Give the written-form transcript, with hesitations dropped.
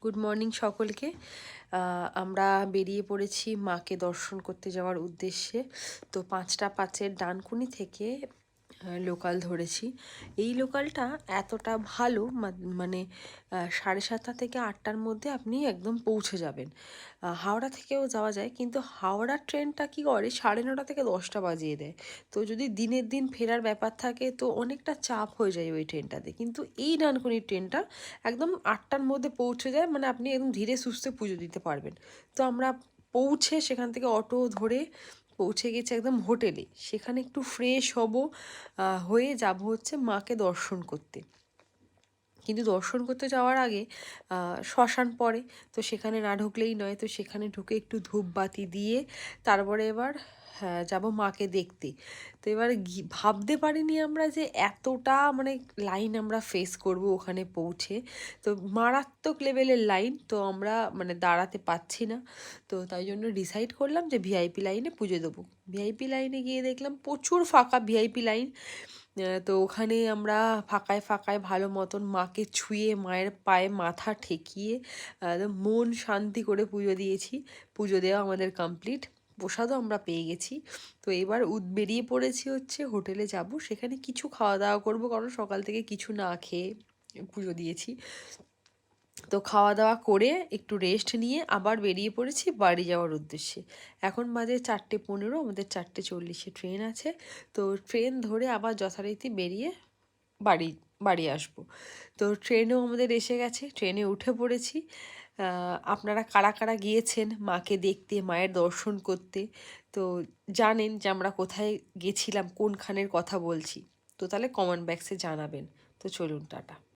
Good morning সকলকে। আমরা বেরিয়ে পড়েছি মাকে দর্শন করতে যাওয়ার উদ্দেশ্যে। তো 5টা 5-এর ডানকুনি থেকে লোকাল ধরেছি। এই লোকালটা এতটা ভালো, মানে 7:30 থেকে 8টার মধ্যে আপনি একদম পৌঁছে যাবেন। হাওড়া থেকেও যাওয়া যায়, কিন্তু হাওড়ার ট্রেনটা কী করে 9:30 থেকে 10টা বাজিয়ে দেয়। তো যদি দিনের দিন ফেরার ব্যাপার থাকে তো অনেকটা চাপ হয়ে যায় ওই ট্রেনটাতে। কিন্তু এই ডানকুনির ট্রেনটা একদম 8টার মধ্যে পৌঁছে যায়, মানে আপনি একদম ধীরে সুস্থে পুজো দিতে পারবেন। তো আমরা পৌঁছে সেখান থেকে অটো ধরে পৌঁছে গেছি একদম হোটেলে। সেখানে একটু ফ্রেশ হব, হয়ে যাব হচ্ছে মাকে দর্শন করতে। কিন্তু দর্শন করতে যাওয়ার আগে শ্মশান পড়ে, তো সেখানে না ঢুকলেই নয়। তো সেখানে ঢুকে একটু ধূপবাতি দিয়ে তারপরে এবার যাব মাকে দেখতে। তো এবার ভাবতে পারিনি আমরা যে এতটা মানে লাইন আমরা ফেস করব ওখানে পৌঁছে। তো মারাত্মক লেভেলের লাইন, তো আমরা মানে দাঁড়াতে পারছি না। তো তাই জন্য ডিসাইড করলাম যে ভিআইপি লাইনে পুজো দেবো। ভিআইপি লাইনে গিয়ে দেখলাম প্রচুর ফাঁকা ভিআইপি লাইন। তো ওখানে আমরা ফাঁকায় ফাঁকায় ভালো মতন মাকে ছুঁয়ে মায়ের পায়ে মাথা ঠেকিয়ে একদম মন শান্তি করে পুজো দিয়েছি। পুজো দেওয়া আমাদের কমপ্লিট, প্রসাদও আমরা পেয়ে গেছি। তো এবার বেরিয়ে পড়েছি হচ্ছে হোটেলে যাব, সেখানে কিছু খাওয়া দাওয়া করবো, কারণ সকাল থেকে কিছু না খেয়ে পুজো দিয়েছি। তো খাওয়া দাওয়া করে একটু রেস্ট নিয়ে আবার বেরিয়ে পড়েছি বাড়ি যাওয়ার উদ্দেশ্যে। এখন বাজে 4:15, আমাদের 4:40-এ ট্রেন আছে। তো ট্রেন ধরে আবার যথারীতি বেরিয়ে বাড়ি বাড়ি আসবো। তো ট্রেনও আমাদের এসে গেছে, ট্রেনে উঠে পড়েছি। আপনারা কারা কারা গিয়েছেন মাকে দেখতে, মায়ের দর্শন করতে, তো জানেন যে আমরা কোথায় গেছিলাম, কোনখানের কথা বলছি। তো তাহলে কমেন্ট বক্সে জানাবেন। তো চলুন, টাটা।